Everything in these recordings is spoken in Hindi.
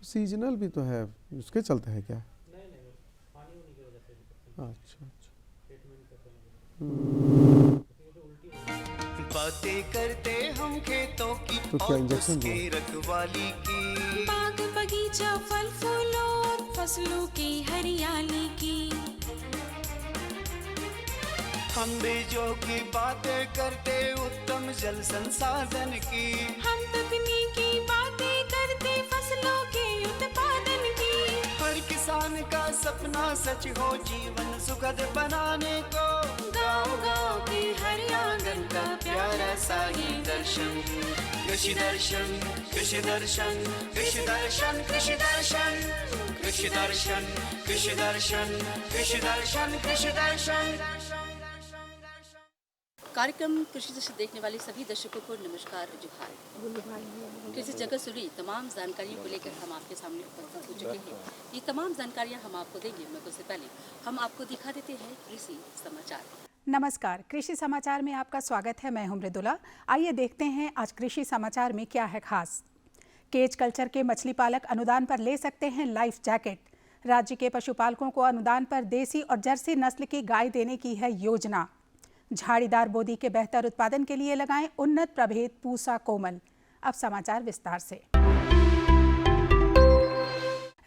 सीजनल भी तो है, उसके चलते है क्या? नहीं नहीं, पानी होने की वजह से अच्छा अच्छा। ट्रीटमेंट करते हैं। बातें करते हम खेतों की तो क्या और इंजेक्शन उसके हुआ? रखवाली की, बाग बगीचा फल फूल और फसलों की हरियाली की। हम बीजों की बातें करते उत्तम जल संसाधन की, हम तकनीकी बातें करते फसलों के उत्पादन की। हर किसान का सपना सच हो जीवन सुखद बनाने को, गाँव-गाँव के हर आंगन का प्यारा सा ये दर्शन। कृषि दर्शन कृषि दर्शन कृषि दर्शन कृषि दर्शन कृषि दर्शन कृषि दर्शन कृषि दर्शन कृषि दर्शन। कार्यक्रम कृषि दर्शन देखने वाले सभी दर्शकों को नमस्कार जोहार। कृषि जगत से जुड़ी तमाम जानकारियों को लेकर हम आपके सामने उपस्थित हो चुके हैं। ये तमाम जानकारियां हम आपको देंगे, मगर उससे पहले हम आपको दिखा देते हैं कृषि समाचार। नमस्कार, कृषि समाचार में आपका स्वागत है। मैं हूं मृदुला। आइए देखते हैं आज कृषि समाचार में क्या है खास। केज कल्चर के मछली पालक अनुदान पर ले सकते हैं लाइफ जैकेट। राज्य के पशुपालकों को अनुदान पर देसी और जर्सी नस्ल की गाय देने की है योजना। झाड़ीदार बोदी के बेहतर उत्पादन के लिए लगाएं उन्नत प्रभेद पूसा कोमल। अब समाचार विस्तार से।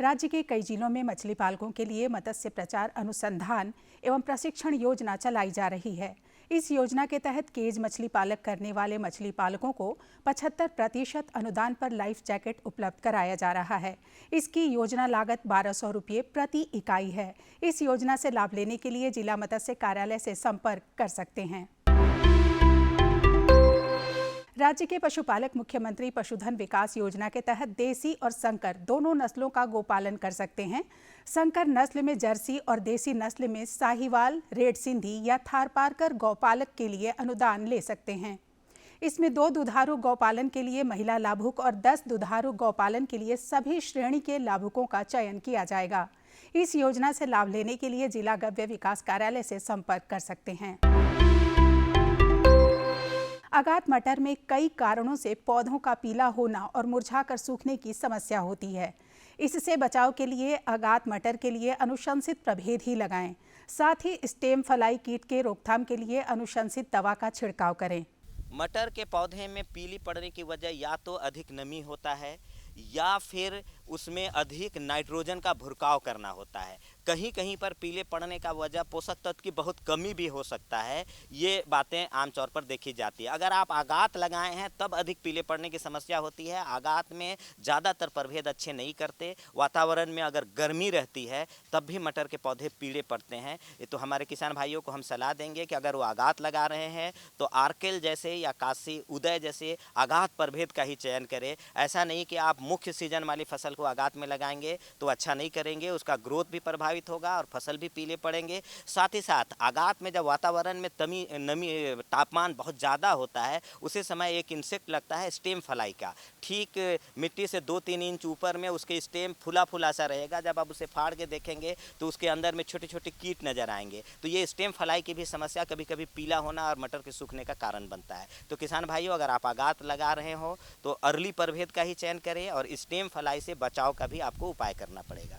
राज्य के कई जिलों में मछली पालकों के लिए मत्स्य प्रचार अनुसंधान एवं प्रशिक्षण योजना चलाई जा रही है। इस योजना के तहत केज मछली पालक करने वाले मछली पालकों को 75% अनुदान पर लाइफ जैकेट उपलब्ध कराया जा रहा है। इसकी योजना लागत 1200 रुपये प्रति इकाई है। इस योजना से लाभ लेने के लिए जिला मत्स्य कार्यालय से संपर्क कर सकते हैं। राज्य के पशुपालक मुख्यमंत्री पशुधन विकास योजना के तहत देसी और संकर दोनों नस्लों का गोपालन कर सकते हैं। संकर नस्ल में जर्सी और देसी नस्ल में साहिवाल, रेड सिंधी या थारपारकर गौपालक के लिए अनुदान ले सकते हैं। इसमें 2 दुधारू गौपालन के लिए महिला लाभुक और 10 दुधारू गौपालन के लिए सभी श्रेणी के लाभुकों का चयन किया जाएगा। इस योजना से लाभ लेने के लिए जिला गव्य विकास कार्यालय से संपर्क कर सकते हैं। आगात मटर में कई कारणों से पौधों का पीला होना और मुरझाकर सूखने की समस्या होती है। इससे बचाव के लिए आगात मटर के लिए अनुशंसित प्रभेद ही लगाएं। साथ ही स्टेम फ्लाई कीट के रोकथाम के लिए अनुशंसित दवा का छिड़काव करें। मटर के पौधे में पीली पड़ने की वजह या तो अधिक नमी होता है या फिर उसमें अधिक नाइट्रोजन का भुरकाव करना होता है। कहीं कहीं पर पीले पड़ने का वजह पोषक तत्व की बहुत कमी भी हो सकता है। ये बातें आमतौर पर देखी जाती है। अगर आप आगात लगाए हैं तब अधिक पीले पड़ने की समस्या होती है। आगात में ज़्यादातर प्रभेद अच्छे नहीं करते। वातावरण में अगर गर्मी रहती है तब भी मटर के पौधे पीले पड़ते हैं। तो हमारे किसान भाइयों को हम सलाह देंगे कि अगर वो आगात लगा रहे हैं तो आर्केल जैसे या काशी उदय जैसे आगात प्रभेद का ही चयन करें। ऐसा नहीं कि आप मुख्य सीजन वाली फसल को आगात में लगाएंगे तो अच्छा नहीं करेंगे, उसका ग्रोथ भी प्रभावित होगा और फसल भी पीले पड़ेंगे। साथ ही साथ आगात में जब वातावरण में नमी तापमान बहुत ज़्यादा होता है उसी समय एक इंसेक्ट लगता है स्टेम फ्लाई का। ठीक मिट्टी से 2-3 इंच ऊपर में उसके स्टेम फुला फुला सा रहेगा। जब आप उसे फाड़ के देखेंगे तो उसके अंदर में छोटे छोटे कीट नजर आएंगे। तो ये स्टेम फ्लाई की भी समस्या कभी कभी पीला होना और मटर के सूखने का कारण बनता है। तो किसान भाइयों, अगर आप आगात लगा रहे हो तो अर्ली प्रभेद का ही चयन करें और स्टेम फ्लाई से बचाव का भी आपको उपाय करना पड़ेगा।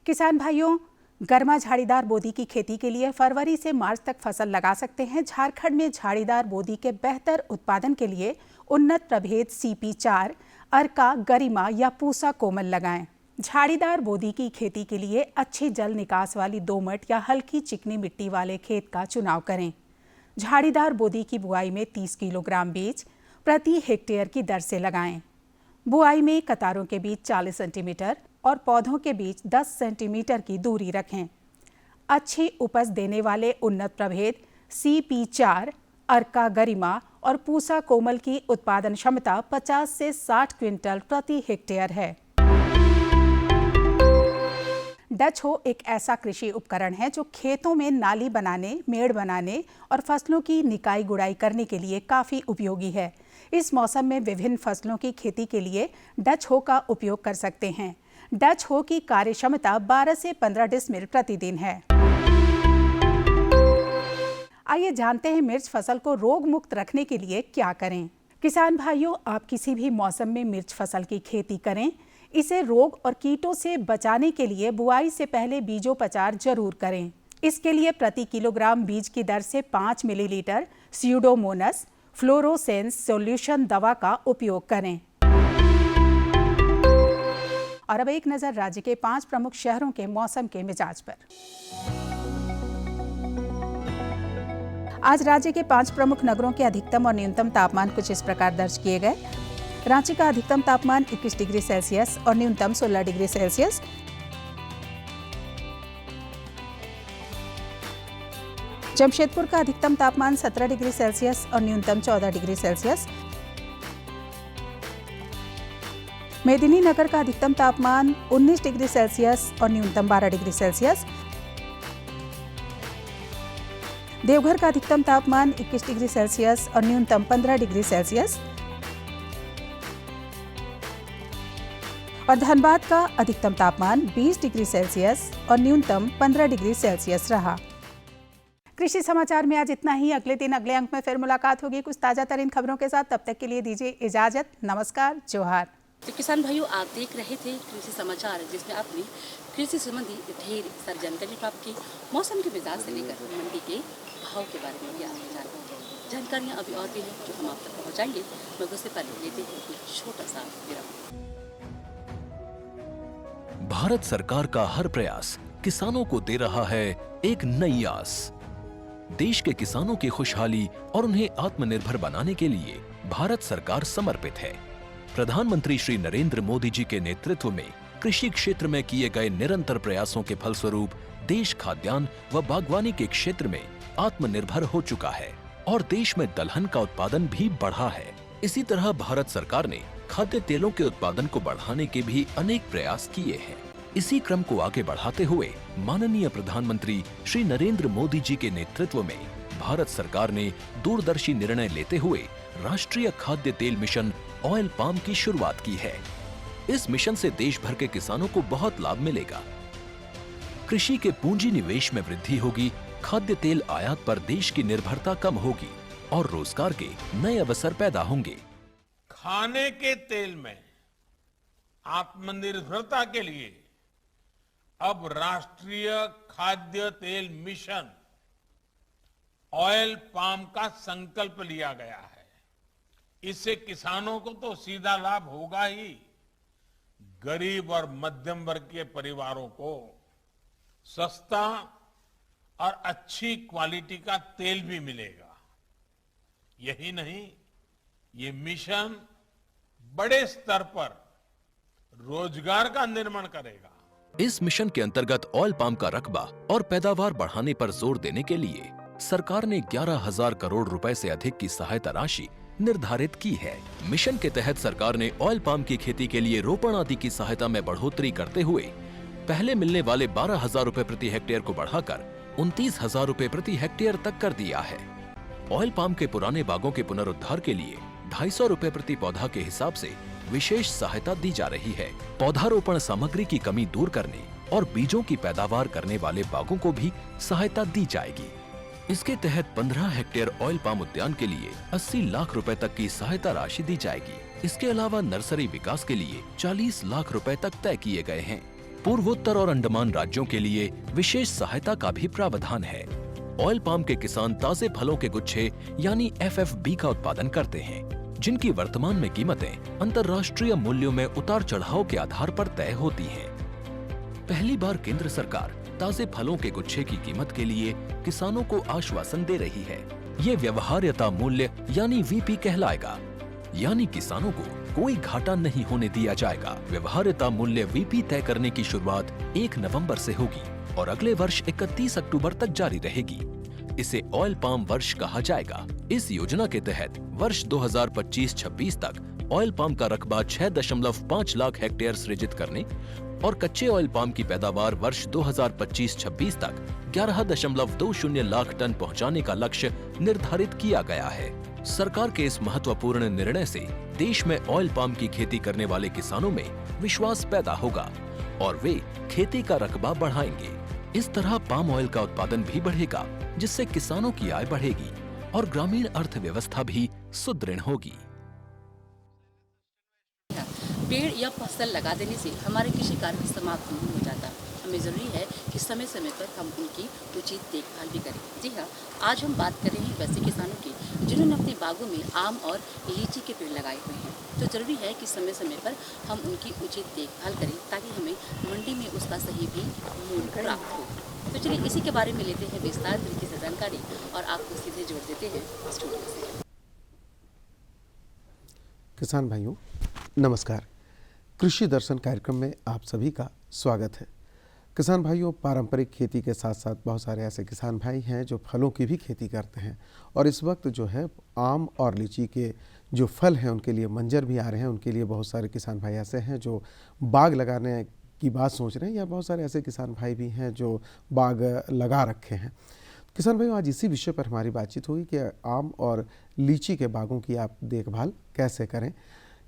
किसान भाइयों, गर्मा झाड़ीदार बोदी की खेती के लिए फरवरी से मार्च तक फसल लगा सकते हैं। झारखंड में झाड़ीदार बोदी के बेहतर उत्पादन के लिए उन्नत प्रभेद CP4, अर्का, गरिमा या पूसा कोमल लगाएं। झाड़ीदार बोदी की खेती के लिए अच्छी जल निकास वाली दोमट या हल्की चिकनी मिट्टी वाले खेत का चुनाव करें। झाड़ीदार बोदी की बुआई में 30 किलोग्राम बीज प्रति हेक्टेयर की दर से लगाएं। बुआई में कतारों के बीच 40 सेंटीमीटर और पौधों के बीच 10 सेंटीमीटर की दूरी रखें। अच्छी उपज देने वाले उन्नत प्रभेद CP4, अर्का, गरिमा और पूसा कोमल की उत्पादन क्षमता 50 से 60 क्विंटल प्रति हेक्टेयर है। डच हो एक ऐसा कृषि उपकरण है जो खेतों में नाली बनाने, मेड़ बनाने और फसलों की निकाई गुड़ाई करने के लिए काफ़ी उपयोगी है। इस मौसम में विभिन्न फसलों की खेती के लिए डच हो का उपयोग कर सकते हैं। डच हो की कार्य क्षमता 12 से 15 डिसमिल प्रतिदिन है। आइए जानते हैं मिर्च फसल को रोग मुक्त रखने के लिए क्या करें। किसान भाइयों, आप किसी भी मौसम में मिर्च फसल की खेती करें, इसे रोग और कीटों से बचाने के लिए बुआई से पहले बीजोपचार जरूर करें। इसके लिए प्रति किलोग्राम बीज की दर से 5 मिलीलीटर स्यूडोमोनास फ्लोरोसेंस सॉल्यूशन दवा का उपयोग करें। और अब एक नजर राज्य के 5 प्रमुख शहरों के मौसम के मिजाज पर। आज राज्य के 5 प्रमुख नगरों के अधिकतम और न्यूनतम तापमान कुछ इस प्रकार दर्ज किए गए। रांची का अधिकतम तापमान 21 डिग्री सेल्सियस और न्यूनतम 16 डिग्री सेल्सियस। जमशेदपुर का अधिकतम तापमान 17 डिग्री सेल्सियस और न्यूनतम 14 डिग्री सेल्सियस। मेदिनीनगर का अधिकतम तापमान 19 डिग्री सेल्सियस और न्यूनतम 12 डिग्री सेल्सियस। देवघर का अधिकतम तापमान 21 डिग्री सेल्सियस और न्यूनतम 15 डिग्री सेल्सियस। और धनबाद का अधिकतम तापमान 20 डिग्री सेल्सियस और न्यूनतम 15 डिग्री सेल्सियस रहा। कृषि समाचार में आज इतना ही। अगले दिन अगले अंक में फिर मुलाकात होगी कुछ ताजा तरीन खबरों के साथ। तब तक के लिए दीजिए इजाजत। नमस्कार, जोहार। तो किसान भाइयों, आप देख रहे थे कृषि समाचार, जिसमें आपने कृषि संबंधी ढेर सारी जानकारी प्राप्त की। मौसम के मिजाज से लेकर मंडी के भाव के बारे में भी आपने जाना। जानकारियाँ अभी और भी हैं जो हम आप तक पहुँचाएंगे, मगर उससे पहले लेते हैं एक छोटा सा विराम। भारत सरकार का हर प्रयास किसानों को दे रहा है एक नई आस। देश के किसानों की खुशहाली और उन्हें आत्मनिर्भर बनाने के लिए भारत सरकार समर्पित है। प्रधानमंत्री श्री नरेंद्र मोदी जी के नेतृत्व में कृषि क्षेत्र में किए गए निरंतर प्रयासों के फलस्वरूप देश खाद्यान्न व बागवानी के क्षेत्र में आत्मनिर्भर हो चुका है और देश में दलहन का उत्पादन भी बढ़ा है। इसी तरह भारत सरकार ने खाद्य तेलों के उत्पादन को बढ़ाने के भी अनेक प्रयास किए हैं। इसी क्रम को आगे बढ़ाते हुए माननीय प्रधानमंत्री श्री नरेंद्र मोदी जी के नेतृत्व में भारत सरकार ने दूरदर्शी निर्णय लेते हुए राष्ट्रीय खाद्य तेल मिशन ऑयल पाम की शुरुआत की है। इस मिशन से देश भर के किसानों को बहुत लाभ मिलेगा। कृषि के पूंजी निवेश में वृद्धि होगी, खाद्य तेल आयात पर देश की निर्भरता कम होगी और रोजगार के नए अवसर पैदा होंगे। खाने के तेल में आत्मनिर्भरता के लिए अब राष्ट्रीय खाद्य तेल मिशन ऑयल पाम का संकल्प लिया गया है। इससे किसानों को तो सीधा लाभ होगा ही, गरीब और मध्यम वर्ग के परिवारों को सस्ता और अच्छी क्वालिटी का तेल भी मिलेगा। यही नहीं, ये मिशन बड़े स्तर पर रोजगार का निर्माण करेगा। इस मिशन के अंतर्गत ऑयल पाम का रकबा और पैदावार बढ़ाने पर जोर देने के लिए सरकार ने 11,000 करोड़ रुपए से अधिक की सहायता राशि निर्धारित की है। मिशन के तहत सरकार ने ऑयल पाम की खेती के लिए रोपण आदि की सहायता में बढ़ोतरी करते हुए पहले मिलने वाले 12,000 रुपए प्रति हेक्टेयर को बढ़ाकर 29,000 रुपए प्रति हेक्टेयर तक कर दिया है। ऑयल पाम के पुराने बागों के पुनरुद्धार के लिए 250 रुपए प्रति पौधा के हिसाब से विशेष सहायता दी जा रही है। पौधारोपण सामग्री की कमी दूर करने और बीजों की पैदावार करने वाले बागों को भी सहायता दी जाएगी। इसके तहत 15 हेक्टेयर ऑयल पाम उद्यान के लिए 80 लाख रुपए तक की सहायता राशि दी जाएगी। इसके अलावा नर्सरी विकास के लिए 40 लाख रुपए तक तय किए गए हैं। पूर्वोत्तर और अंडमान राज्यों के लिए विशेष सहायता का भी प्रावधान है। ऑयल पाम के किसान ताजे फलों के गुच्छे यानी FFB का उत्पादन करते हैं, जिनकी वर्तमान में कीमतें अंतर्राष्ट्रीय मूल्यों में उतार चढ़ाव के आधार पर तय होती हैं। पहली बार केंद्र सरकार ताजे फलों के गुच्छे की कीमत के लिए किसानों को आश्वासन दे रही है। ये व्यवहार्यता मूल्य यानी VP कहलाएगा, यानी किसानों को कोई घाटा नहीं होने दिया जाएगा। व्यवहार्यता मूल्य VP तय करने की शुरुआत 1 नवंबर से होगी और अगले वर्ष 31 अक्टूबर तक जारी रहेगी। इसे ऑयल पाम वर्ष कहा जाएगा। इस योजना के तहत वर्ष 2025-26 तक ऑयल पाम का रकबा 6.5 लाख हेक्टेयर सृजित करने और कच्चे ऑयल पाम की पैदावार वर्ष 2025-26 तक 11.20 लाख टन पहुंचाने का लक्ष्य निर्धारित किया गया है। सरकार के इस महत्वपूर्ण निर्णय से देश में ऑयल पाम की खेती करने वाले किसानों में विश्वास पैदा होगा और वे खेती का रकबा बढ़ाएंगे। इस तरह पाम ऑयल का उत्पादन भी बढ़ेगा, जिससे किसानों की आय बढ़ेगी और ग्रामीण अर्थव्यवस्था भी सुदृढ़ होगी। पेड़ या फसल लगा देने से हमारे कृषि कार्य समाप्त नहीं हो जाता। हमें ज़रूरी है कि समय समय पर हम उनकी उचित देखभाल भी करें। जी हाँ, आज हम बात कर रहे हैं वैसे किसानों की जिन्होंने अपने बागों में आम और लीची के पेड़ लगाए हुए हैं। तो ज़रूरी है कि समय समय पर हम उनकी उचित देखभाल करें ताकि हमें मंडी में उसका सही भी मूल्य प्राप्त हो। तो चलिए इसी के बारे में लेते हैं विस्तार तरीके से जानकारी और आपको सीधे जोड़ देते हैं स्टूडियो से। किसान भाइयों नमस्कार। कृषि दर्शन कार्यक्रम में आप सभी का स्वागत है। किसान भाइयों, पारंपरिक खेती के साथ साथ बहुत सारे ऐसे किसान भाई हैं जो फलों की भी खेती करते हैं और इस वक्त जो है आम और लीची के जो फल हैं उनके लिए मंजर भी आ रहे हैं। उनके लिए बहुत सारे किसान भाई ऐसे हैं जो बाग लगाने की बात सोच रहे हैं या बहुत सारे ऐसे किसान भाई भी हैं जो बाग लगा रखे हैं। किसान भाइयों, आज इसी विषय पर हमारी बातचीत हुई कि आम और लीची के बागों की आप देखभाल कैसे करें।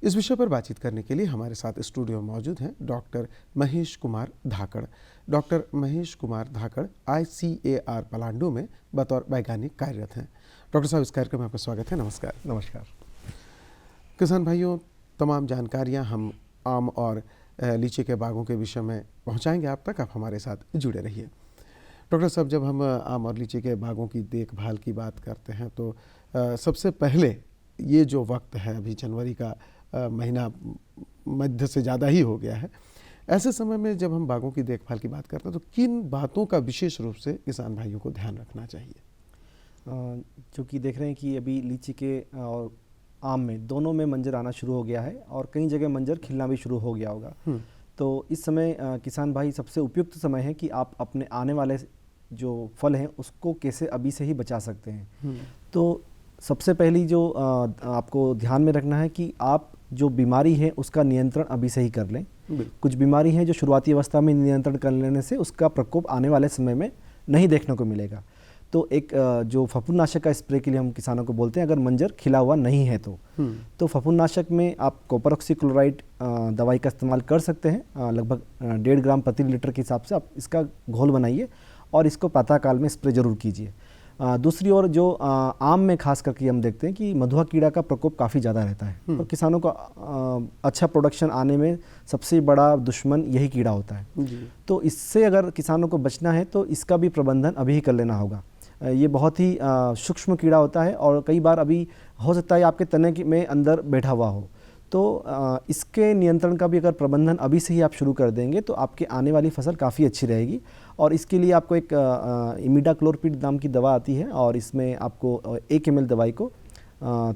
इस विषय पर बातचीत करने के लिए हमारे साथ स्टूडियो में मौजूद हैं डॉक्टर महेश कुमार धाकड़। डॉक्टर महेश कुमार धाकड़ ICAR पलांडू में बतौर वैज्ञानिक कार्यरत हैं। डॉक्टर साहब, इस कार्यक्रम में आपका स्वागत है। नमस्कार। नमस्कार। किसान भाइयों, तमाम जानकारियां हम आम और लीची के बागों के विषय में पहुंचाएंगे आप तक। आप हमारे साथ जुड़े रहिए। डॉक्टर साहब, जब हम आम और लीची के बागों की देखभाल की बात करते हैं तो सबसे पहले ये जो वक्त है, अभी जनवरी का महीना मध्य से ज़्यादा ही हो गया है, ऐसे समय में जब हम बागों की देखभाल की बात करते हैं तो किन बातों का विशेष रूप से किसान भाइयों को ध्यान रखना चाहिए? चूँकि देख रहे हैं कि अभी लीची के और आम में दोनों में मंजर आना शुरू हो गया है और कई जगह मंजर खिलना भी शुरू हो गया होगा। तो इस समय किसान भाई सबसे उपयुक्त समय है कि आप अपने आने वाले जो फल हैं उसको कैसे अभी से ही बचा सकते हैं। तो सबसे पहली जो आपको ध्यान में रखना है कि आप जो बीमारी है उसका नियंत्रण अभी से ही कर लें। कुछ बीमारी है जो शुरुआती अवस्था में नियंत्रण कर लेने से उसका प्रकोप आने वाले समय में नहीं देखने को मिलेगा। तो एक जो फफूंदनाशक का स्प्रे के लिए हम किसानों को बोलते हैं, अगर मंजर खिला हुआ नहीं है तो फफूंदनाशक में आप कॉपर ऑक्सीक्लोराइड दवाई का इस्तेमाल कर सकते हैं। लगभग 1.5 ग्राम प्रति लीटर के हिसाब से आप इसका घोल बनाइए और इसको प्रातःकाल में स्प्रे जरूर कीजिए। दूसरी ओर जो आम में खास करके हम देखते हैं कि मधुआ कीड़ा का प्रकोप काफ़ी ज़्यादा रहता है और किसानों को अच्छा प्रोडक्शन आने में सबसे बड़ा दुश्मन यही कीड़ा होता है। तो इससे अगर किसानों को बचना है तो इसका भी प्रबंधन अभी ही कर लेना होगा। ये बहुत ही सूक्ष्म कीड़ा होता है और कई बार अभी हो सकता है आपके तने में अंदर बैठा हुआ हो। तो इसके नियंत्रण का भी अगर प्रबंधन अभी से ही आप शुरू कर देंगे तो आपके आने वाली फसल काफ़ी अच्छी रहेगी। और इसके लिए आपको एक इमिडाक्लोरपिड नाम की दवा आती है और इसमें आपको 1 ml दवाई को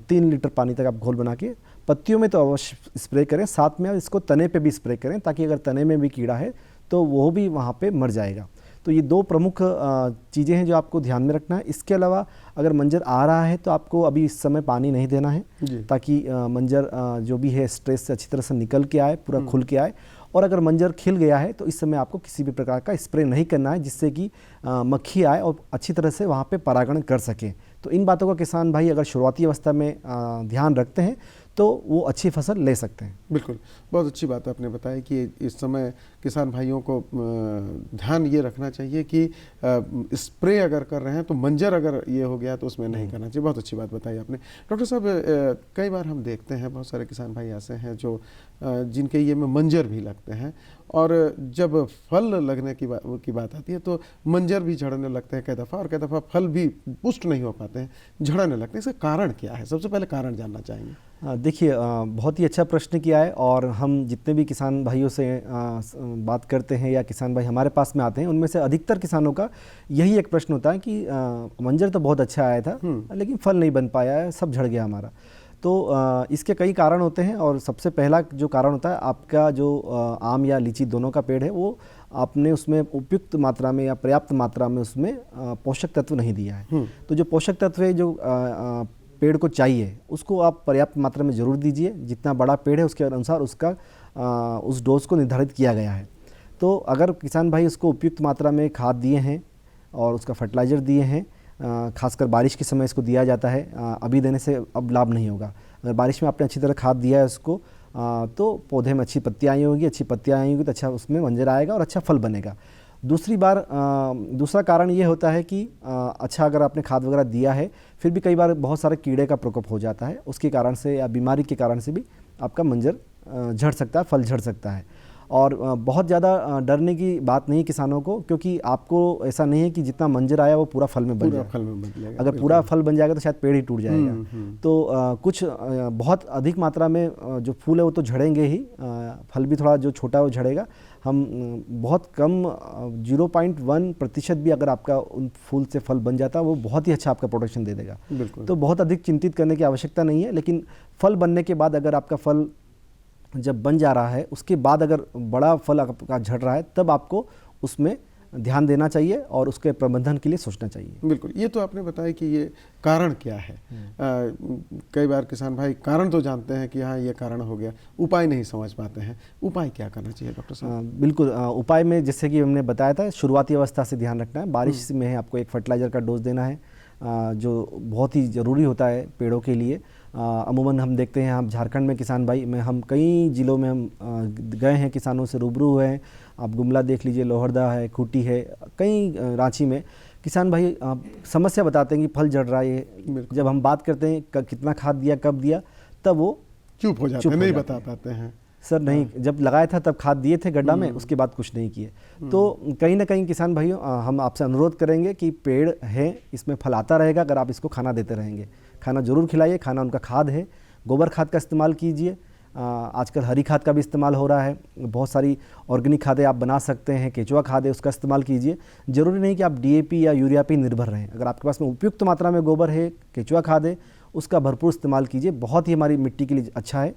3 लीटर पानी तक आप घोल बना के पत्तियों में तो अवश्य स्प्रे करें, साथ में इसको तने पे भी स्प्रे करें ताकि अगर तने में भी कीड़ा है तो वो भी वहाँ पे मर जाएगा। तो ये 2 प्रमुख चीज़ें हैं जो आपको ध्यान में रखना है। इसके अलावा अगर मंजर आ रहा है तो आपको अभी इस समय पानी नहीं देना है ताकि मंजर जो भी है स्ट्रेस से अच्छी तरह से निकल के आए, पूरा खुल के आए। और अगर मंजर खिल गया है तो इस समय आपको किसी भी प्रकार का स्प्रे नहीं करना है जिससे कि मक्खी आए और अच्छी तरह से वहाँ पे परागण कर सकें। तो इन बातों का किसान भाई अगर शुरुआती अवस्था में ध्यान रखते हैं तो वो अच्छी फसल ले सकते हैं। बिल्कुल, बहुत अच्छी बात आपने बताया कि इस समय किसान भाइयों को ध्यान ये रखना चाहिए कि स्प्रे अगर कर रहे हैं तो मंजर अगर ये हो गया तो उसमें नहीं करना चाहिए। बहुत अच्छी बात बताई आपने। डॉक्टर साहब, कई बार हम देखते हैं बहुत सारे किसान भाई ऐसे हैं जो जिनके ये में मंजर भी लगते हैं और जब फल लगने की बात आती है तो मंजर भी झड़ने लगते हैं कई दफ़ा और कई दफ़ा फल भी पुष्ट नहीं हो पाते हैं, झड़ने लगते हैं। इसका कारण क्या है? सबसे पहले कारण जानना चाहेंगे। देखिए, बहुत ही अच्छा प्रश्न किया है और हम जितने भी किसान भाइयों से बात करते हैं या किसान भाई हमारे पास में आते हैं उनमें से अधिकतर किसानों का यही एक प्रश्न होता है कि मंजर तो बहुत अच्छा आया था लेकिन फल नहीं बन पाया है, सब झड़ गया हमारा। तो इसके कई कारण होते हैं और सबसे पहला जो कारण होता है आपका जो आम या लीची दोनों का पेड़ है वो आपने उसमें उपयुक्त मात्रा में या पर्याप्त मात्रा में उसमें पोषक तत्व नहीं दिया है। तो जो पोषक तत्व है जो पेड़ को चाहिए उसको आप पर्याप्त मात्रा में ज़रूर दीजिए। जितना बड़ा पेड़ है उसके अनुसार उसका उस डोज को निर्धारित किया गया है। तो अगर किसान भाई उसको उपयुक्त मात्रा में खाद दिए हैं और उसका फर्टिलाइज़र दिए हैं, खासकर बारिश के समय इसको दिया जाता है, अभी देने से अब लाभ नहीं होगा। अगर बारिश में आपने अच्छी तरह खाद दिया है उसको तो पौधे में अच्छी पत्तियाँ आई होंगी, अच्छी पत्तियाँ आई होंगी तो अच्छा उसमें मंजर आएगा और अच्छा फल बनेगा। दूसरा कारण ये होता है कि अच्छा अगर आपने खाद वगैरह दिया है फिर भी कई बार बहुत सारे कीड़े का प्रकोप हो जाता है, उसके कारण से या बीमारी के कारण से भी आपका मंजर झड़ सकता है, फल झड़ सकता है। और बहुत ज़्यादा डरने की बात नहीं किसानों को, क्योंकि आपको ऐसा नहीं है कि जितना मंजर आया वो पूरा फल में बन जाएगा। अगर पूरा फल बन जाएगा तो शायद पेड़ ही टूट जाएगा। तो कुछ बहुत अधिक मात्रा में जो फूल है वो तो झड़ेंगे ही, फल भी थोड़ा जो छोटा है वो झड़ेगा। हम बहुत कम 0.1% भी अगर आपका उन फूल से फल बन जाता है वो बहुत ही अच्छा आपका प्रोटेक्शन दे देगा। तो बहुत अधिक चिंतित करने की आवश्यकता नहीं है। लेकिन फल बनने के बाद अगर आपका फल जब बन जा रहा है उसके बाद अगर बड़ा फल आपका झड़ रहा है तब आपको उसमें ध्यान देना चाहिए और उसके प्रबंधन के लिए सोचना चाहिए। बिल्कुल, ये तो आपने बताया कि ये कारण क्या है। कई बार किसान भाई कारण तो जानते हैं कि हाँ ये कारण हो गया, उपाय नहीं समझ पाते हैं। उपाय क्या करना चाहिए डॉक्टर साहब? बिल्कुल, उपाय में जैसे कि हमने बताया था शुरुआती अवस्था से ध्यान रखना है। बारिश में आपको एक फर्टिलाइज़र का डोज देना है जो बहुत ही ज़रूरी होता है पेड़ों के लिए। अमूमन हम देखते हैं, हम झारखंड में किसान भाई में हम कई ज़िलों में हम गए हैं, किसानों से रूबरू हुए हैं। आप गुमला देख लीजिए, लोहरदा है, खूंटी है, कई रांची में किसान भाई समस्या बताते हैं कि फल झड़ रहा है। जब हम बात करते हैं कितना खाद दिया, कब दिया, तब वो चुप हो जाते हैं, नहीं बता पाते हैं। सर नहीं, जब लगाया था तब खाद दिए थे गड्ढा में, उसके बाद कुछ नहीं किए। तो कहीं ना कहीं किसान भाइयों हम आपसे अनुरोध करेंगे कि पेड़ है, इसमें फल आता रहेगा अगर आप इसको खाना देते रहेंगे। खाना जरूर खिलाइए, खाना उनका खाद है। गोबर खाद का इस्तेमाल कीजिए। आजकल हरी खाद का भी इस्तेमाल हो रहा है, बहुत सारी ऑर्गेनिक खादें आप बना सकते हैं। केचुआ खाद है, उसका इस्तेमाल कीजिए। ज़रूरी नहीं कि आप DAP या यूरिया पे निर्भर रहें। अगर आपके पास में उपयुक्त मात्रा में गोबर है, केचुआ खाद है, उसका भरपूर इस्तेमाल कीजिए। बहुत ही हमारी मिट्टी के लिए अच्छा है।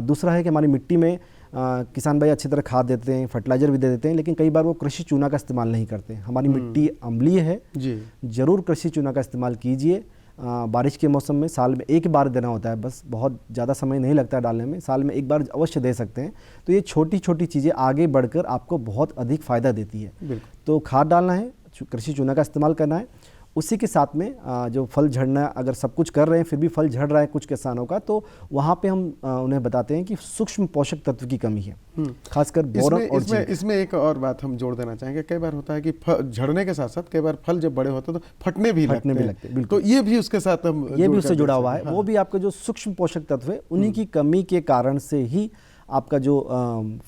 दूसरा है कि हमारी मिट्टी में किसान भाई अच्छी तरह खाद देते हैं, फर्टिलाइज़र भी दे देते हैं, लेकिन कई बार वो कृषि चूना का इस्तेमाल नहीं करते। हमारी मिट्टी अम्लीय है जी, ज़रूर कृषि चूना का इस्तेमाल कीजिए। बारिश के मौसम में साल में एक बार देना होता है, बस बहुत ज़्यादा समय नहीं लगता है डालने में, साल में एक बार अवश्य दे सकते हैं। तो ये छोटी छोटी चीज़ें आगे बढ़कर आपको बहुत अधिक फ़ायदा देती है। तो खाद डालना है, कृषि चूना का इस्तेमाल करना है। उसी के साथ में जो फल झड़ना, अगर सब कुछ कर रहे हैं फिर भी फल झड़ रहा है कुछ किसानों का, तो वहाँ पे हम उन्हें बताते हैं कि सूक्ष्म पोषक तत्व की कमी है, खासकर बोरॉन और जिंक। इसमें एक और बात हम जोड़ देना चाहेंगे। कई बार होता है कि झड़ने के साथ साथ कई बार फल जब बड़े होते हैं तो फटने भी लगते हैं। तो ये भी उसके साथ हम ये भी उससे जुड़ा हुआ है। वो भी आपका जो सूक्ष्म पोषक तत्व है उन्हीं की कमी के कारण से ही आपका जो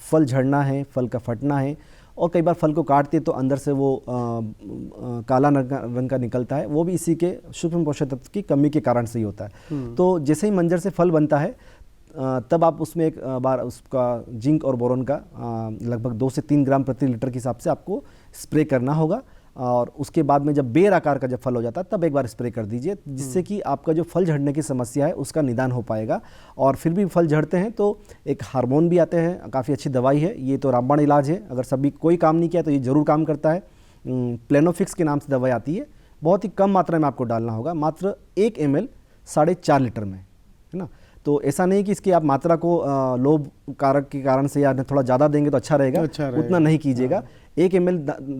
फल झड़ना है, फल का फटना है। और कई बार फल को काटते तो अंदर से वो काला रंग का निकलता है, वो भी इसी के सूक्ष्म पोषक तत्व की कमी के कारण से ही होता है। तो जैसे ही मंजर से फल बनता है तब आप उसमें एक बार उसका जिंक और बोरॉन का लगभग 2 से 3 ग्राम प्रति लीटर के हिसाब से आपको स्प्रे करना होगा। और उसके बाद में जब बेर आकार का जब फल हो जाता है तब एक बार स्प्रे कर दीजिए, जिससे कि आपका जो फल झड़ने की समस्या है उसका निदान हो पाएगा। और फिर भी फल झड़ते हैं तो एक हार्मोन भी आते हैं, काफ़ी अच्छी दवाई है, ये तो रामबाण इलाज है। अगर सभी कोई काम नहीं किया तो ये ज़रूर काम करता है। प्लेनोफिक्स के नाम से दवाई आती है, बहुत ही कम मात्रा में आपको डालना होगा, मात्र 1 ml 4.5 लीटर में, है ना। तो ऐसा नहीं कि इसकी आप मात्रा को लोभ कारक के कारण से या थोड़ा ज़्यादा देंगे तो अच्छा रहेगा, उतना नहीं कीजिएगा। 1 ml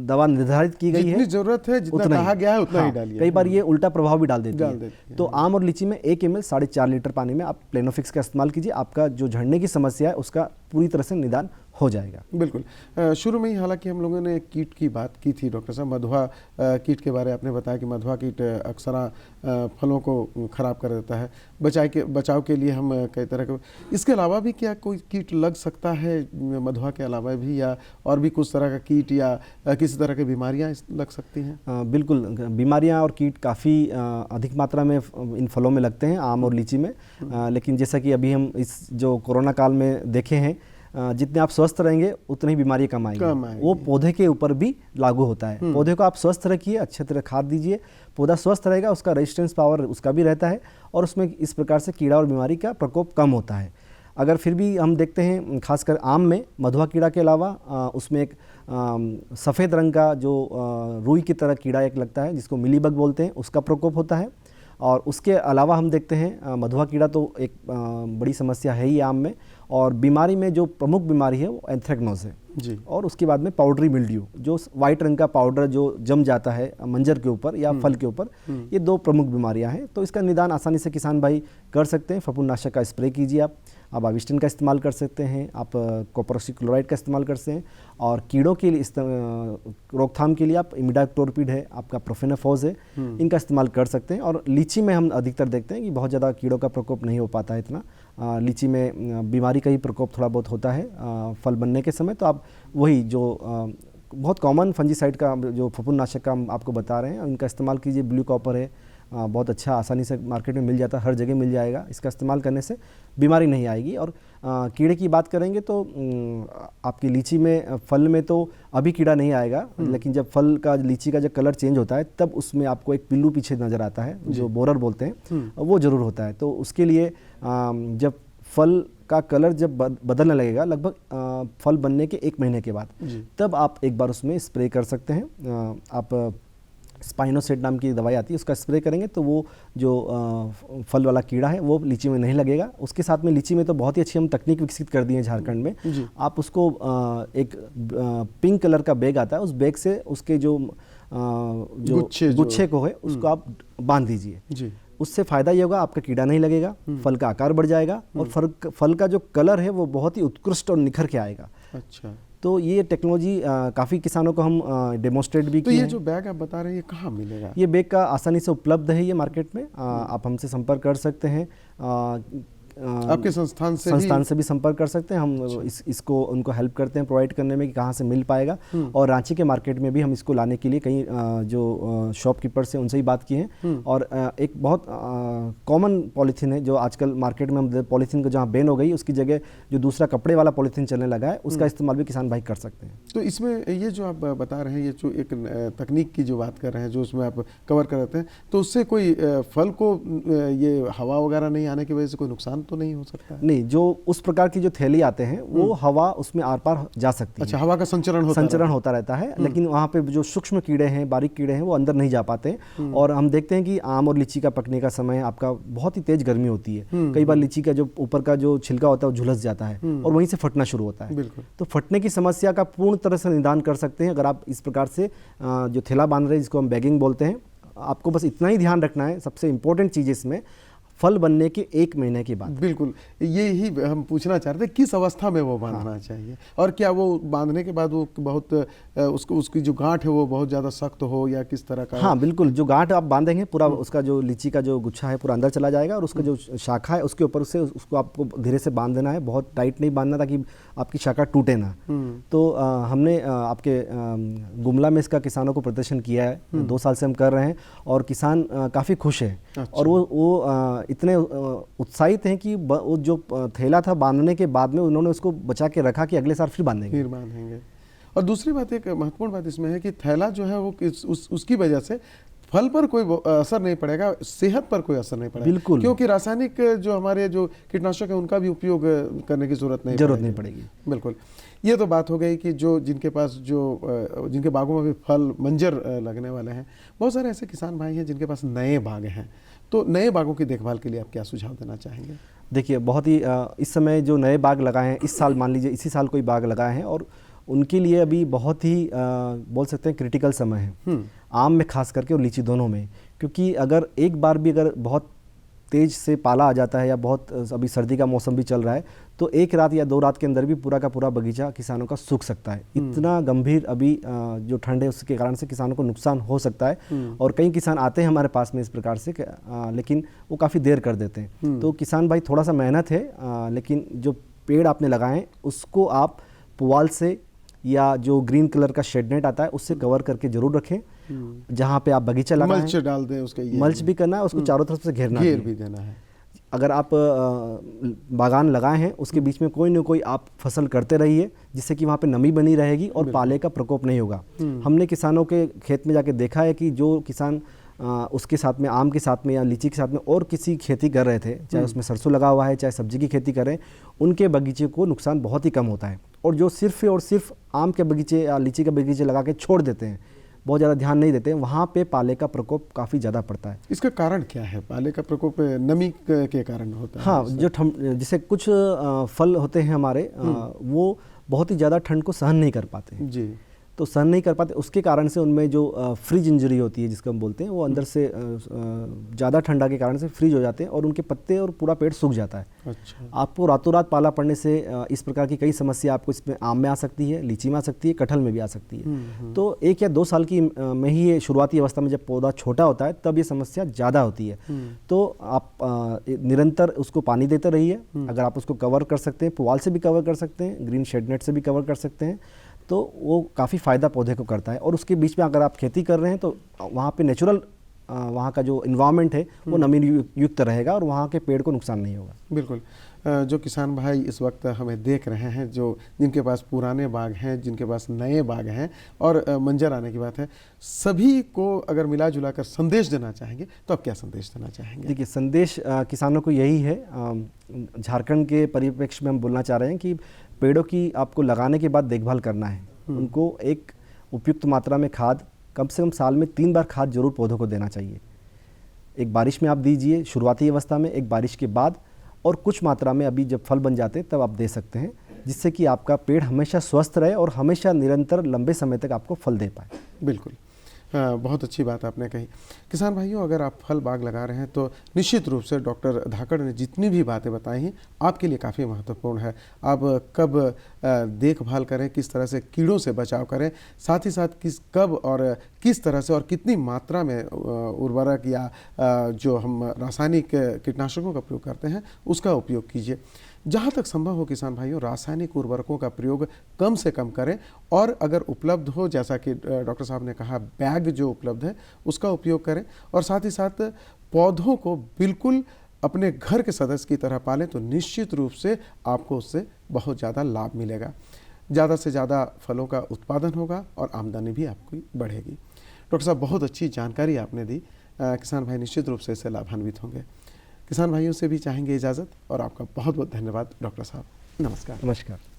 दवा निर्धारित की गई है, जितनी जरूरत है, जितना कहा गया है उतना ही डालिए। कई बार ये उल्टा प्रभाव भी डाल देती है। तो आम और लीची में 1 ml 4.5 लीटर पानी में आप प्लेनोफिक्स का इस्तेमाल कीजिए, आपका जो झड़ने की समस्या है उसका पूरी तरह से निदान हो जाएगा। बिल्कुल। शुरू में ही हालांकि हम लोगों ने कीट की बात की थी डॉक्टर साहब, मधुआ कीट के बारे आपने बताया कि मधुआ कीट अक्सर फलों को खराब कर देता है। बचाव के लिए हम कई तरह के, इसके अलावा भी क्या कोई कीट लग सकता है मधुआ के अलावा भी, या और भी कुछ तरह का कीट या किसी तरह की बीमारियां लग सकती हैं? बिल्कुल, बीमारियां और कीट काफ़ी अधिक मात्रा में इन फलों में लगते हैं, आम और लीची में। लेकिन जैसा कि अभी हम इस जो कोरोना काल में देखे हैं, जितने आप स्वस्थ रहेंगे उतनी ही बीमारी कम आएगी। वो पौधे के ऊपर भी लागू होता है। पौधे को आप स्वस्थ रखिए, अच्छे तरह खाद दीजिए, पौधा स्वस्थ रहेगा, उसका रेजिस्टेंस पावर उसका भी रहता है और उसमें इस प्रकार से कीड़ा और बीमारी का प्रकोप कम होता है। अगर फिर भी हम देखते हैं खासकर आम में मधुआ कीड़ा के अलावा उसमें एक सफ़ेद रंग का जो रुई की तरह कीड़ा एक लगता है जिसको मिलीबग बोलते हैं, उसका प्रकोप होता है। और उसके अलावा हम देखते हैं मधुआ कीड़ा तो एक बड़ी समस्या है ही आम में। और बीमारी में जो प्रमुख बीमारी है वो एंथ्रेक्नोज है जी। और उसके बाद में पाउडरी मिल्ड्यू, जो वाइट रंग का पाउडर जो जम जाता है मंजर के ऊपर या फल के ऊपर, ये 2 प्रमुख बीमारियां हैं। तो इसका निदान आसानी से किसान भाई कर सकते हैं। फफूंदनाशक का स्प्रे कीजिए, आप आविस्टिन का इस्तेमाल कर सकते हैं, आप कॉपर ऑक्सीक्लोराइड का इस्तेमाल कर सकते हैं। और कीड़ों के लिए रोकथाम के लिए आप इमिडाक्लोपिड है, आपका प्रोफेनाफॉस है, इनका इस्तेमाल कर सकते हैं। और लीची में हम अधिकतर देखते हैं कि बहुत ज़्यादा कीड़ों का प्रकोप नहीं हो पाता है इतना, लीची में बीमारी का ही प्रकोप थोड़ा बहुत होता है फल बनने के समय, तो आप वही जो बहुत कॉमन फंजीसाइड का जो फफूंदनाशक का हम आपको बता रहे हैं उनका इस्तेमाल कीजिए। ब्लू कॉपर है, बहुत अच्छा, आसानी से मार्केट में मिल जाता है, हर जगह मिल जाएगा। इसका इस्तेमाल करने से बीमारी नहीं आएगी। और कीड़े की बात करेंगे तो आपकी लीची में फल में तो अभी कीड़ा नहीं आएगा, लेकिन जब फल का लीची का जब कलर चेंज होता है तब उसमें आपको एक पिल्लू पीछे नज़र आता है, जो बोरर बोलते हैं, वो ज़रूर होता है। तो उसके लिए जब फल का कलर जब बदलने लगेगा लगभग फल बनने के 1 महीने के बाद, तब आप एक बार उसमें स्प्रे कर सकते हैं। आप स्पाइनोसेट नाम की दवाई आती है, उसका स्प्रे करेंगे तो वो जो फल वाला कीड़ा है वो लीची में नहीं लगेगा। उसके साथ में लीची में तो बहुत ही अच्छी हम तकनीक विकसित कर दी है झारखंड में। आप उसको एक पिंक कलर का बैग आता है, उस बैग से उसके जो गुच्छे को है उसको आप बांध दीजिए। उससे फ़ायदा ये होगा, आपका कीड़ा नहीं लगेगा, फल का आकार बढ़ जाएगा और फल का जो कलर है वो बहुत ही उत्कृष्ट और निखर के आएगा। अच्छा, तो ये टेक्नोलॉजी काफ़ी किसानों को हम डेमोस्ट्रेट भी तो ये जो बैग आप बता रहे हैं ये कहाँ मिलेगा? ये बैग का आसानी से उपलब्ध है ये मार्केट में। आप हमसे संपर्क कर सकते हैं। आपके संस्थान से भी संपर्क कर सकते हैं। हम इसको उनको हेल्प करते हैं प्रोवाइड करने में कि कहाँ से मिल पाएगा। और रांची के मार्केट में भी हम इसको लाने के लिए कई जो शॉपकीपर से उनसे ही बात की है। और एक बहुत कॉमन पॉलीथीन है जो आजकल मार्केट में हम पॉलीथीन को जहाँ बैन हो गई उसकी जगह जो दूसरा कपड़े वाला पॉलीथीन चलने लगा है, उसका इस्तेमाल भी किसान भाई कर सकते हैं। तो इसमें ये जो आप बता रहे हैं, ये जो एक तकनीक की जो बात कर रहे हैं, जो उसमें आप कवर कर रहे हैं, तो उससे कोई फल को ये हवा वगैरह नहीं आने की वजह से कोई नुकसान तो नहीं हो सकता है? नहीं, जो उस प्रकार की जो थैली आते हैं वो हवा उसमें आर पार जा सकती है। अच्छा, हवा का संचरण होता रहता है, लेकिन वहाँ पे जो सूक्ष्म कीड़े हैं, बारीक कीड़े हैं, वो अंदर नहीं जा पाते। और हम देखते हैं कि आम और लीची का पकने का समय आपका बहुत ही तेज गर्मी होती है। कई बार लीची का जो ऊपर का जो छिलका होता है वो झुलस जाता है और वहीं से फटना शुरू होता है। तो फटने की समस्या का पूर्ण तरह से निदान कर सकते हैं अगर आप इस प्रकार से जो थैला बांध रहे हैं, जिसको हम बैगिंग बोलते हैं। आपको बस इतना ही ध्यान रखना है, सबसे इंपॉर्टेंट चीज़ इसमें फल बनने के 1 महीने के बाद। बिल्कुल, ये ही हम पूछना चाहते हैं, किस अवस्था में वो बांधना चाहिए और क्या वो बांधने के बाद वो बहुत उसकी जो गांठ है वो बहुत ज़्यादा सख्त हो या किस तरह का? हाँ बिल्कुल, जो गांठ आप बांधेंगे पूरा उसका जो लीची का जो गुच्छा है पूरा अंदर चला जाएगा और उसका जो शाखा है उसके ऊपर से उसको आपको धीरे से बांध देना है, बहुत टाइट नहीं बांधना ताकि आपकी शाखा टूटे ना। तो हमने आपके गुमला में इसका किसानों को प्रदर्शन किया है, 2 साल से हम कर रहे हैं और किसान काफ़ी खुश है। और वो इतने उत्साहित हैं कि वो जो थैला था बांधने के बाद में उन्होंने उसको बचा के रखा कि अगले साल फिर बांधेंगे। और दूसरी बात, एक महत्वपूर्ण बात इसमें है कि थैला जो है वो उसकी वजह से फल पर कोई असर नहीं पड़ेगा, सेहत पर कोई असर नहीं पड़ेगा। बिल्कुल, क्योंकि रासायनिक जो हमारे जो कीटनाशक है उनका भी उपयोग करने की जरूरत नहीं पड़ेगी। बिल्कुल, ये तो बात हो गई कि जो जिनके पास जिनके बागों में भी फल मंजर लगने वाले हैं। बहुत सारे ऐसे किसान भाई हैं जिनके पास नए बाग हैं, तो नए बागों की देखभाल के लिए आप क्या सुझाव देना चाहेंगे? देखिए, बहुत ही इस समय जो नए बाग लगाए हैं, इस साल मान लीजिए इसी साल कोई बाग लगाए हैं और उनके लिए अभी बहुत ही बोल सकते हैं क्रिटिकल समय है, आम में खास करके और लीची दोनों में। क्योंकि अगर एक बार भी अगर बहुत तेज़ से पाला आ जाता है या बहुत अभी सर्दी का मौसम भी चल रहा है तो 1 रात या 2 रात के अंदर भी पूरा का पूरा बगीचा किसानों का सूख सकता है। इतना गंभीर अभी जो ठंड है उसके कारण से किसानों को नुकसान हो सकता है। और कई किसान आते हैं हमारे पास में इस प्रकार से लेकिन वो काफ़ी देर कर देते हैं। तो किसान भाई थोड़ा सा मेहनत है, लेकिन जो पेड़ आपने लगाए हैं उसको आप पुआल से या जो ग्रीन कलर का शेड नेट आता है उससे कवर करके जरूर रखें। जहाँ पे आप बगीचा लगाएं, मल्च डाल दें, उसका मल्च भी करना है, उसको चारों तरफ से घेर भी देना है। अगर आप बागान लगाए हैं उसके बीच में कोई न कोई आप फसल करते रहिए जिससे कि वहाँ पे नमी बनी रहेगी और पाले का प्रकोप नहीं होगा। हमने किसानों के खेत में जाके देखा है कि जो किसान उसके साथ में आम के साथ में या लीची के साथ में और किसी खेती कर रहे थे, चाहे उसमें सरसों लगा हुआ है चाहे सब्जी की खेती करें, उनके बगीचे को नुकसान बहुत ही कम होता है। और जो सिर्फ और सिर्फ आम के बगीचे या लीची के बगीचे लगा के छोड़ देते हैं, बहुत ज़्यादा ध्यान नहीं देते हैं, वहाँ पे पाले का प्रकोप काफ़ी ज़्यादा पड़ता है। इसका कारण क्या है? पाले का प्रकोप नमी के कारण होता है? हाँ, जो जैसे कुछ फल होते हैं हमारे वो बहुत ही ज़्यादा ठंड को सहन नहीं कर पाते हैं जी। तो सहन नहीं कर पाते, उसके कारण से उनमें जो फ्रीज इंजरी होती है जिसको हम बोलते हैं, वो अंदर से ज़्यादा ठंडा के कारण से फ्रीज हो जाते हैं और उनके पत्ते और पूरा पेट सूख जाता है। अच्छा। आपको रातों रात पाला पड़ने से इस प्रकार की कई समस्या आपको इसमें आम में आ सकती है, लीची में आ सकती है, कटहल में भी आ सकती है। तो 1 या 2 साल की में ही ये शुरुआती अवस्था में जब पौधा छोटा होता है तब ये समस्या ज़्यादा होती है। तो आप निरंतर उसको पानी देते रहिए। अगर आप उसको कवर कर सकते हैं, पुआल से भी कवर कर सकते हैं, ग्रीन शेड नेट से भी कवर कर सकते हैं, तो वो काफ़ी फ़ायदा पौधे को करता है। और उसके बीच में अगर आप खेती कर रहे हैं तो वहाँ पे नेचुरल वहाँ का जो इन्वायरमेंट है वो नमी युक्त रहेगा और वहाँ के पेड़ को नुकसान नहीं होगा। बिल्कुल। जो किसान भाई इस वक्त हमें देख रहे हैं, जो जिनके पास पुराने बाग हैं, जिनके पास नए बाग हैं और मंजर आने की बात है, सभी को अगर मिला जुला कर संदेश देना चाहेंगे तो आप क्या संदेश देना चाहेंगे? देखिए, संदेश किसानों को यही है, झारखंड के परिप्रेक्ष्य में हम बोलना चाह रहे हैं कि पेड़ों की आपको लगाने के बाद देखभाल करना है। उनको एक उपयुक्त मात्रा में खाद, कम से कम साल में 3 बार खाद जरूर पौधों को देना चाहिए। एक बारिश में आप दीजिए शुरुआती अवस्था में, एक बारिश के बाद, और कुछ मात्रा में अभी जब फल बन जाते हैं तब आप दे सकते हैं, जिससे कि आपका पेड़ हमेशा स्वस्थ रहे और हमेशा निरंतर लंबे समय तक आपको फल दे पाए। बिल्कुल। बहुत अच्छी बात आपने कही। किसान भाइयों, अगर आप फल बाग लगा रहे हैं तो निश्चित रूप से डॉक्टर धाकड़ ने जितनी भी बातें बताई हैं आपके लिए काफ़ी महत्वपूर्ण है। आप कब देखभाल करें, किस तरह से कीड़ों से बचाव करें, साथ ही साथ कब और किस तरह से और कितनी मात्रा में उर्वरक या जो हम रासायनिक कीटनाशकों का प्रयोग करते हैं उसका उपयोग कीजिए। जहाँ तक संभव हो किसान भाइयों, रासायनिक उर्वरकों का प्रयोग कम से कम करें और अगर उपलब्ध हो, जैसा कि डॉक्टर साहब ने कहा, बैग जो उपलब्ध है उसका उपयोग करें और साथ ही साथ पौधों को बिल्कुल अपने घर के सदस्य की तरह पालें, तो निश्चित रूप से आपको उससे बहुत ज़्यादा लाभ मिलेगा। ज़्यादा से ज़्यादा फलों का उत्पादन होगा और आमदनी भी आपकी बढ़ेगी। डॉक्टर साहब, बहुत अच्छी जानकारी आपने दी। किसान भाई निश्चित रूप से इससे लाभान्वित होंगे। किसान भाइयों से भी चाहेंगे इजाज़त और आपका बहुत बहुत धन्यवाद डॉक्टर साहब। नमस्कार। नमस्कार।